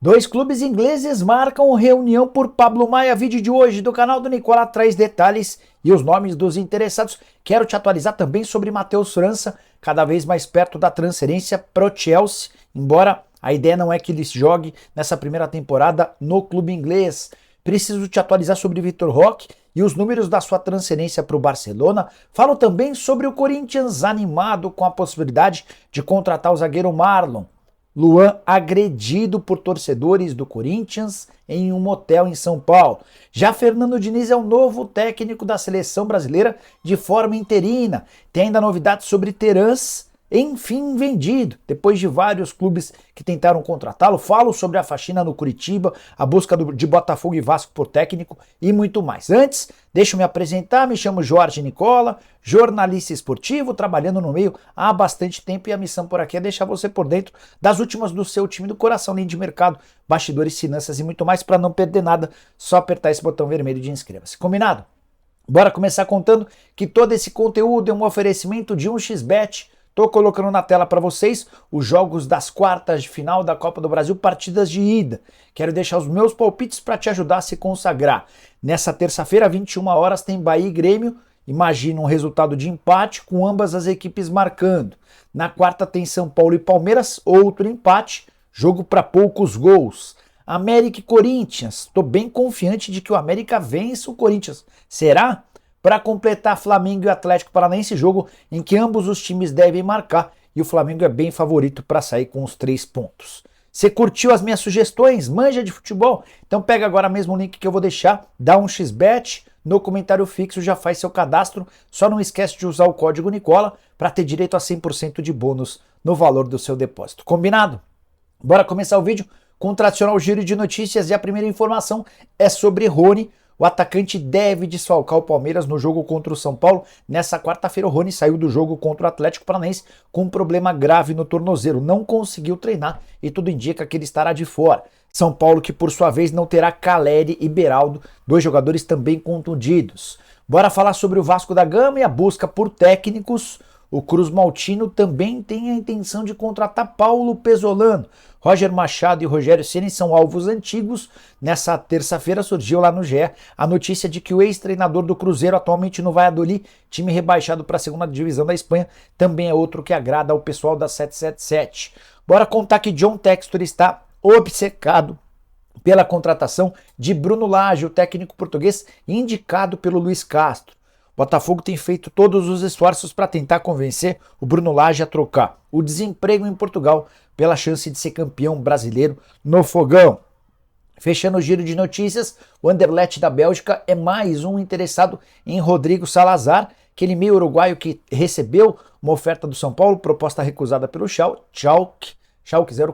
Dois clubes ingleses marcam reunião por Pablo Maia. Vídeo de hoje do canal do Nicola traz detalhes e os nomes dos interessados. Quero te atualizar também sobre Matheus França, cada vez mais perto da transferência pro Chelsea, embora a ideia não é que ele jogue nessa primeira temporada no clube inglês. Preciso te atualizar sobre Vitor Roque e os números da sua transferência para o Barcelona. Falo também sobre o Corinthians animado com a possibilidade de contratar o zagueiro Marlon. Luan agredido por torcedores do Corinthians em um motel em São Paulo. Já Fernando Diniz é o novo técnico da seleção brasileira de forma interina. Tem ainda novidades sobre Terans, enfim vendido, depois de vários clubes que tentaram contratá-lo. Falo sobre a faxina no Curitiba, a busca de Botafogo e Vasco por técnico e muito mais. Antes, deixa eu me apresentar, me chamo Jorge Nicola, jornalista esportivo, trabalhando no meio há bastante tempo e a missão por aqui é deixar você por dentro das últimas do seu time do coração, linha de mercado, bastidores, finanças e muito mais. Para não perder nada, só apertar esse botão vermelho de inscreva-se. Combinado? Bora começar contando que todo esse conteúdo é um oferecimento de 1xBet. Tô colocando na tela para vocês os jogos das quartas de final da Copa do Brasil, partidas de ida. Quero deixar os meus palpites para te ajudar a se consagrar. Nessa terça-feira, 21 horas, tem Bahia e Grêmio. Imagina um resultado de empate com ambas as equipes marcando. Na quarta tem São Paulo e Palmeiras, outro empate, jogo para poucos gols. América e Corinthians. Tô bem confiante de que o América vence o Corinthians. Será? Para completar Flamengo e Atlético Paranaense, jogo em que ambos os times devem marcar e o Flamengo é bem favorito para sair com os 3 pontos. Você curtiu as minhas sugestões? Manja de futebol? Então pega agora mesmo o link que eu vou deixar, dá um xbet, no comentário fixo já faz seu cadastro, só não esquece de usar o código Nicola para ter direito a 100% de bônus no valor do seu depósito. Combinado? Bora começar o vídeo com o tradicional giro de notícias e a primeira informação é sobre Rony. O atacante deve desfalcar o Palmeiras no jogo contra o São Paulo. Nessa quarta-feira, o Rony saiu do jogo contra o Atlético Paranaense com um problema grave no tornozelo. Não conseguiu treinar e tudo indica que ele estará de fora. São Paulo que, por sua vez, não terá Caleri e Beraldo, dois jogadores também contundidos. Bora falar sobre o Vasco da Gama e a busca por técnicos. O Cruz Maltino também tem a intenção de contratar Paulo Pesolano. Roger Machado e Rogério Ceni são alvos antigos. Nessa terça-feira surgiu lá no GE a notícia de que o ex-treinador do Cruzeiro, atualmente no Valladolid, time rebaixado para a segunda divisão da Espanha, também é outro que agrada ao pessoal da 777. Bora contar que John Textor está obcecado pela contratação de Bruno Lage, o técnico português indicado pelo Luiz Castro. Botafogo tem feito todos os esforços para tentar convencer o Bruno Lage a trocar o desemprego em Portugal pela chance de ser campeão brasileiro no Fogão. Fechando o giro de notícias, o Anderlecht da Bélgica é mais um interessado em Rodrigo Salazar, aquele meio uruguaio que recebeu uma oferta do São Paulo, proposta recusada pelo Schalke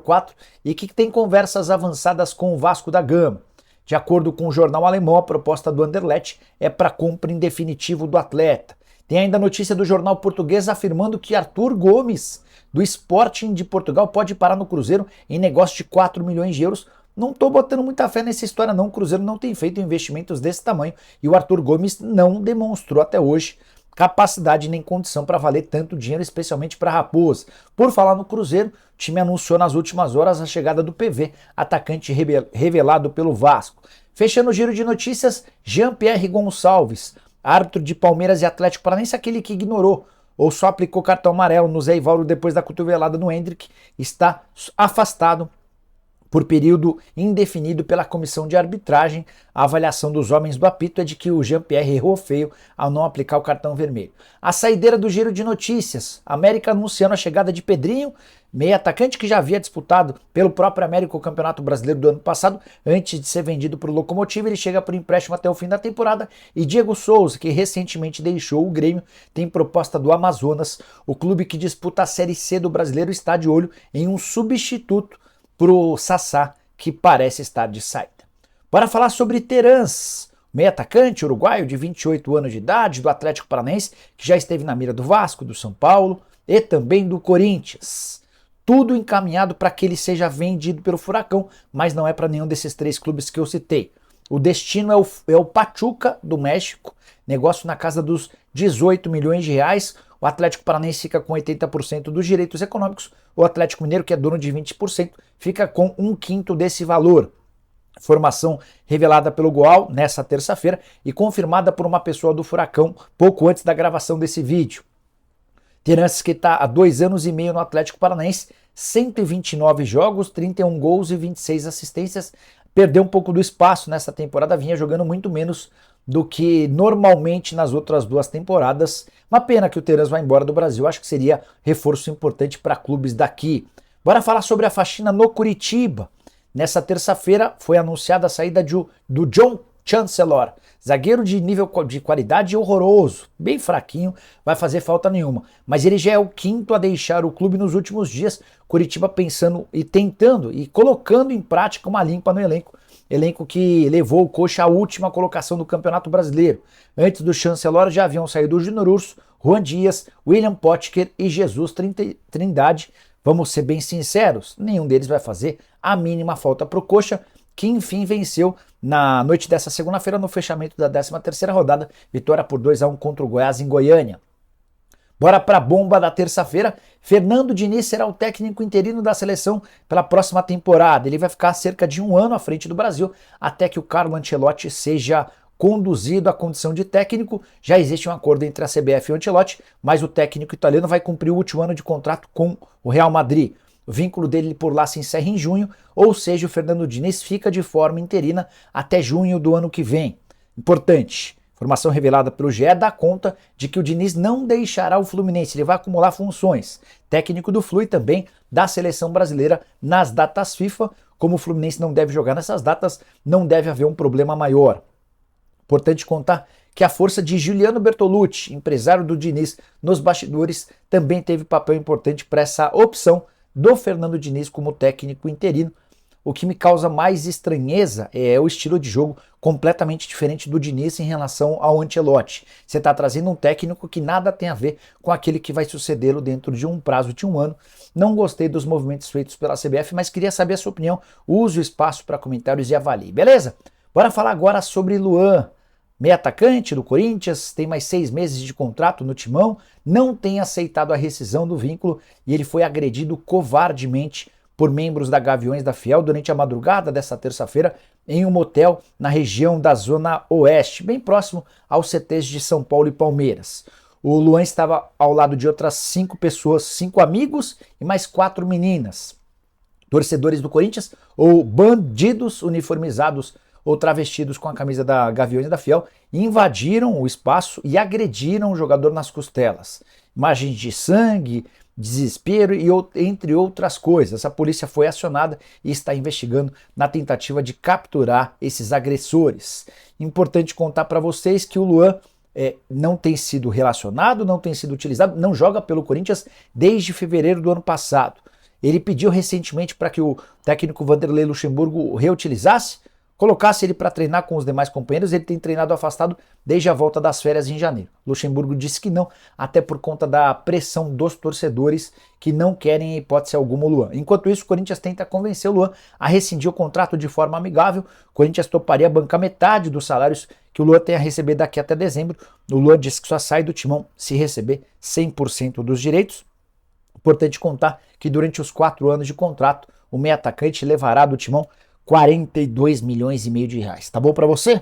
04, e que tem conversas avançadas com o Vasco da Gama. De acordo com o jornal alemão, a proposta do Anderlecht é para compra em definitivo do atleta. Tem ainda a notícia do jornal português afirmando que Arthur Gomes, do Sporting de Portugal, pode parar no Cruzeiro em negócio de 4 milhões de euros. Não estou botando muita fé nessa história não, o Cruzeiro não tem feito investimentos desse tamanho e o Arthur Gomes não demonstrou até hoje capacidade nem condição para valer tanto dinheiro, especialmente para a Raposa. Por falar no Cruzeiro, o time anunciou nas últimas horas a chegada do PV, atacante revelado pelo Vasco. Fechando o giro de notícias, Jean-Pierre Gonçalves, árbitro de Palmeiras e Atlético Paranaense, aquele que ignorou ou só aplicou cartão amarelo no Zé Ivaldo depois da cotovelada no Hendrick, está afastado por período indefinido pela comissão de arbitragem. A avaliação dos homens do apito é de que o Jean-Pierre errou feio ao não aplicar o cartão vermelho. A saideira do giro de notícias, América anunciando a chegada de Pedrinho, meio atacante que já havia disputado pelo próprio América o Campeonato Brasileiro do ano passado, antes de ser vendido para o Locomotiva. Ele chega por empréstimo até o fim da temporada. E Diego Souza, que recentemente deixou o Grêmio, tem proposta do Amazonas. O clube que disputa a Série C do Brasileiro está de olho em um substituto pro Sassá, que parece estar de saída. Bora falar sobre Terans, meio atacante uruguaio de 28 anos de idade, do Atlético Paranaense, que já esteve na mira do Vasco, do São Paulo e também do Corinthians. Tudo encaminhado para que ele seja vendido pelo Furacão, mas não é para nenhum desses 3 clubes que eu citei. O destino é o Pachuca do México, negócio na casa dos 18 milhões de reais. o Atlético Paranaense fica com 80% dos direitos econômicos, o Atlético Mineiro, que é dono de 20%, fica com 1/5 desse valor. Formação revelada pelo Goal nessa terça-feira e confirmada por uma pessoa do Furacão pouco antes da gravação desse vídeo. Terence, que está há 2 anos e meio no Atlético Paranaense, 129 jogos, 31 gols e 26 assistências, perdeu um pouco do espaço nessa temporada, vinha jogando muito menos do que normalmente nas outras 2 temporadas. Uma pena que o Terence vai embora do Brasil, acho que seria reforço importante para clubes daqui. Bora falar sobre a faxina no Curitiba. Nessa terça-feira foi anunciada a saída do John Chancellor, zagueiro de nível de qualidade horroroso, bem fraquinho, vai fazer falta nenhuma. Mas ele já é o 5º a deixar o clube nos últimos dias. Curitiba pensando e tentando e colocando em prática uma limpa no elenco. Elenco que levou o Coxa à última colocação do Campeonato Brasileiro. Antes do Chancellor já haviam saído o Júnior Urso, Juan Dias, William Potker e Jesus Trindade. Vamos ser bem sinceros, nenhum deles vai fazer a mínima falta para o Coxa, que enfim venceu na noite dessa segunda-feira no fechamento da 13ª rodada, vitória por 2-1 contra o Goiás em Goiânia. Bora para a bomba da terça-feira. Fernando Diniz será o técnico interino da seleção pela próxima temporada. Ele vai ficar cerca de 1 ano à frente do Brasil até que o Carlo Ancelotti seja conduzido à condição de técnico. Já existe um acordo entre a CBF e o Ancelotti, mas o técnico italiano vai cumprir o último ano de contrato com o Real Madrid. O vínculo dele por lá se encerra em junho, ou seja, o Fernando Diniz fica de forma interina até junho do ano que vem. Importante, informação revelada pelo GE dá conta de que o Diniz não deixará o Fluminense, ele vai acumular funções. Técnico do Flu e também da seleção brasileira nas datas FIFA. Como o Fluminense não deve jogar nessas datas, não deve haver um problema maior. Importante contar que a força de Giuliano Bertolucci, empresário do Diniz nos bastidores, também teve papel importante para essa opção do Fernando Diniz como técnico interino. O que me causa mais estranheza é o estilo de jogo completamente diferente do Diniz em relação ao Ancelotti. Você está trazendo um técnico que nada tem a ver com aquele que vai sucedê-lo dentro de um prazo de 1 ano. Não gostei dos movimentos feitos pela CBF, mas queria saber a sua opinião. Use o espaço para comentários e avalie, beleza? Bora falar agora sobre Luan. Meio atacante do Corinthians, tem mais 6 meses de contrato no Timão, não tem aceitado a rescisão do vínculo e ele foi agredido covardemente por membros da Gaviões da Fiel durante a madrugada dessa terça-feira em um motel na região da Zona Oeste, bem próximo aos CTs de São Paulo e Palmeiras. O Luan estava ao lado de outras 5 pessoas, 5 amigos e mais 4 meninas. Torcedores do Corinthians ou bandidos uniformizados ou travestidos com a camisa da Gaviões da Fiel, invadiram o espaço e agrediram o jogador nas costelas. Imagens de sangue, desespero e entre outras coisas. A polícia foi acionada e está investigando na tentativa de capturar esses agressores. Importante contar para vocês que o Luan não tem sido relacionado, não tem sido utilizado, não joga pelo Corinthians desde fevereiro do ano passado. Ele pediu recentemente para que o técnico Vanderlei Luxemburgo o reutilizasse, colocasse ele para treinar com os demais companheiros. Ele tem treinado afastado desde a volta das férias em janeiro. Luxemburgo disse que não, até por conta da pressão dos torcedores que não querem, em hipótese alguma, o Luan. Enquanto isso, o Corinthians tenta convencer o Luan a rescindir o contrato de forma amigável. O Corinthians toparia bancar metade dos salários que o Luan tem a receber daqui até dezembro. O Luan disse que só sai do Timão se receber 100% dos direitos. Importante contar que durante os 4 anos de contrato, o meio atacante levará do Timão 42 milhões e meio de reais. Tá bom para você?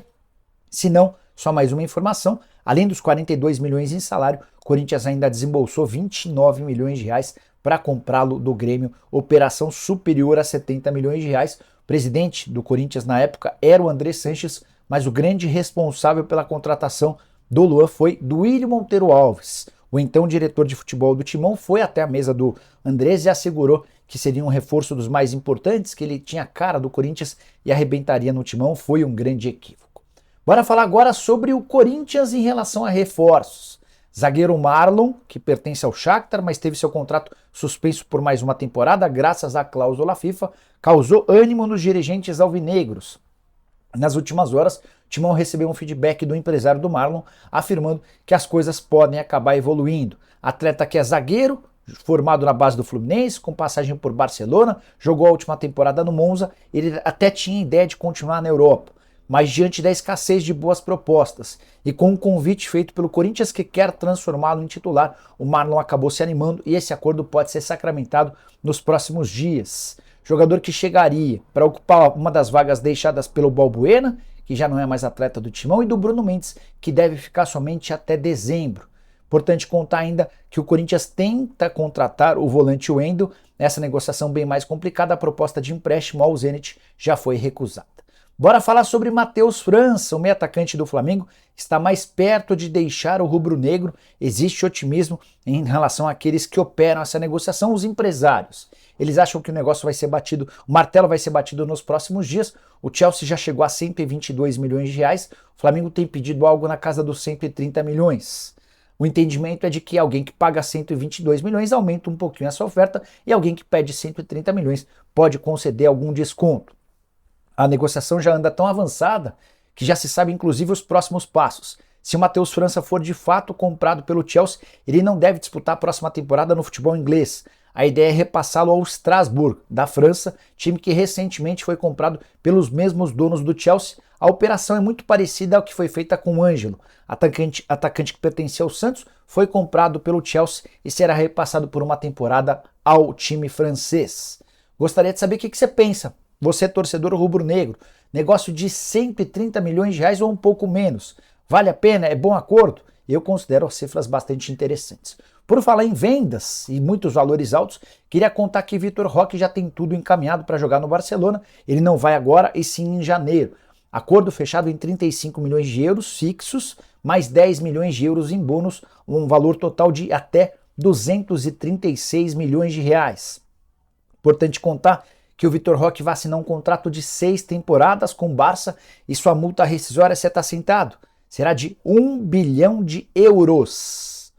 Se não, só mais uma informação. Além dos 42 milhões em salário, o Corinthians ainda desembolsou 29 milhões de reais para comprá-lo do Grêmio, operação superior a 70 milhões de reais. O presidente do Corinthians na época era o André Sanches, mas o grande responsável pela contratação do Luan foi Duílio Monteiro Alves. O então diretor de futebol do Timão foi até a mesa do Andrés e assegurou que seria um reforço dos mais importantes, que ele tinha a cara do Corinthians e arrebentaria no Timão. Foi um grande equívoco. Bora falar agora sobre o Corinthians em relação a reforços. Zagueiro Marlon, que pertence ao Shakhtar, mas teve seu contrato suspenso por mais uma temporada graças à cláusula FIFA, causou ânimo nos dirigentes alvinegros. Nas últimas horas, o Timão recebeu um feedback do empresário do Marlon, afirmando que as coisas podem acabar evoluindo. Atleta que é zagueiro, formado na base do Fluminense, com passagem por Barcelona, jogou a última temporada no Monza, ele até tinha ideia de continuar na Europa. mas diante da escassez de boas propostas e com um convite feito pelo Corinthians que quer transformá-lo em titular, o Marlon acabou se animando e esse acordo pode ser sacramentado nos próximos dias. Jogador que chegaria para ocupar uma das vagas deixadas pelo Balbuena, que já não é mais atleta do Timão, e do Bruno Mendes, que deve ficar somente até dezembro. Importante contar ainda que o Corinthians tenta contratar o volante Wendel. Nessa negociação bem mais complicada, a proposta de empréstimo ao Zenit já foi recusada. Bora falar sobre Matheus França, o meio atacante do Flamengo, está mais perto de deixar o rubro-negro. Existe otimismo em relação àqueles que operam essa negociação, os empresários. Eles acham que o negócio vai ser batido, o martelo vai ser batido nos próximos dias. O Chelsea já chegou a 122 milhões de reais, o Flamengo tem pedido algo na casa dos 130 milhões. O entendimento é de que alguém que paga 122 milhões aumenta um pouquinho essa oferta e alguém que pede 130 milhões pode conceder algum desconto. A negociação já anda tão avançada que já se sabe inclusive os próximos passos. Se o Matheus França for de fato comprado pelo Chelsea, ele não deve disputar a próxima temporada no futebol inglês. A ideia é repassá-lo ao Strasbourg, da França, time que recentemente foi comprado pelos mesmos donos do Chelsea. A operação é muito parecida ao que foi feita com o Ângelo. Atacante que pertencia ao Santos, foi comprado pelo Chelsea e será repassado por uma temporada ao time francês. Gostaria de saber o que você pensa. Você, torcedor rubro-negro, negócio de 130 milhões de reais ou um pouco menos. Vale a pena? É bom acordo? Eu considero as cifras bastante interessantes. Por falar em vendas e muitos valores altos, queria contar que Vitor Roque já tem tudo encaminhado para jogar no Barcelona. Ele não vai agora e sim em janeiro. Acordo fechado em 35 milhões de euros fixos, mais 10 milhões de euros em bônus, um valor total de até 236 milhões de reais. Importante contar que o Vitor Roque vai assinar um contrato de 6 temporadas com o Barça e sua multa rescisória, você está sentado, será de 1 bilhão de euros.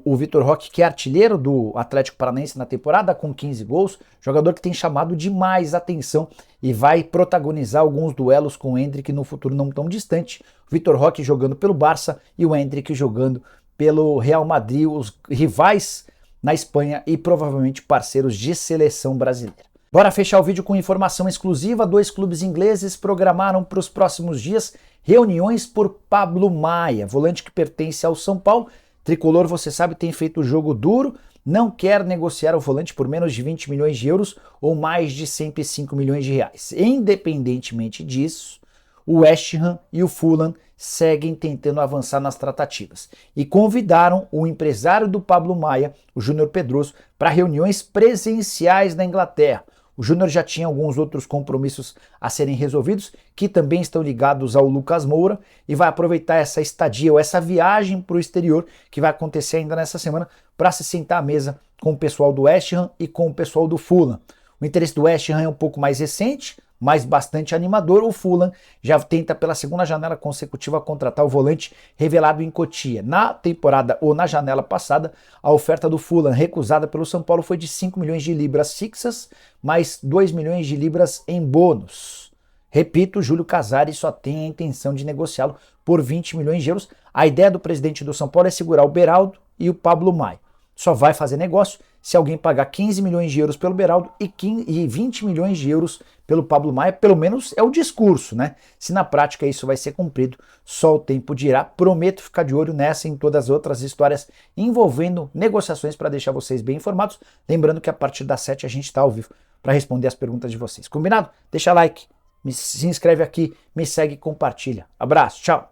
O Vitor Roque, que é artilheiro do Atlético Paranaense na temporada, com 15 gols, jogador que tem chamado demais atenção e vai protagonizar alguns duelos com o Endrick no futuro não tão distante. O Vitor Roque jogando pelo Barça e o Endrick jogando pelo Real Madrid, os rivais na Espanha e provavelmente parceiros de seleção brasileira. Bora fechar o vídeo com informação exclusiva. 2 clubes ingleses programaram para os próximos dias reuniões por Pablo Maia, volante que pertence ao São Paulo. Tricolor, você sabe, tem feito jogo duro, não quer negociar o volante por menos de 20 milhões de euros ou mais de 105 milhões de reais. Independentemente disso, o West Ham e o Fulham seguem tentando avançar nas tratativas e convidaram o empresário do Pablo Maia, o Júnior Pedroso, para reuniões presenciais na Inglaterra. O Júnior já tinha alguns outros compromissos a serem resolvidos, que também estão ligados ao Lucas Moura, e vai aproveitar essa estadia ou essa viagem para o exterior, que vai acontecer ainda nessa semana, para se sentar à mesa com o pessoal do West Ham e com o pessoal do Fulham. O interesse do West Ham é um pouco mais recente, mas bastante animador. O Fulham já tenta pela segunda janela consecutiva contratar o volante revelado em Cotia. Na temporada ou na janela passada, a oferta do Fulham recusada pelo São Paulo foi de 5 milhões de libras fixas, mais 2 milhões de libras em bônus. Repito, Júlio Casares só tem a intenção de negociá-lo por 20 milhões de euros. A ideia do presidente do São Paulo é segurar o Beraldo e o Pablo Maia. Só vai fazer negócio se alguém pagar 15 milhões de euros pelo Beraldo e 20 milhões de euros pelo Pablo Maia. Pelo menos é o discurso, né? Se na prática isso vai ser cumprido, só o tempo dirá. Prometo ficar de olho nessa e em todas as outras histórias envolvendo negociações para deixar vocês bem informados. Lembrando que a partir das 7 a gente está ao vivo para responder as perguntas de vocês. Combinado? Deixa like, se inscreve aqui, me segue e compartilha. Abraço, tchau!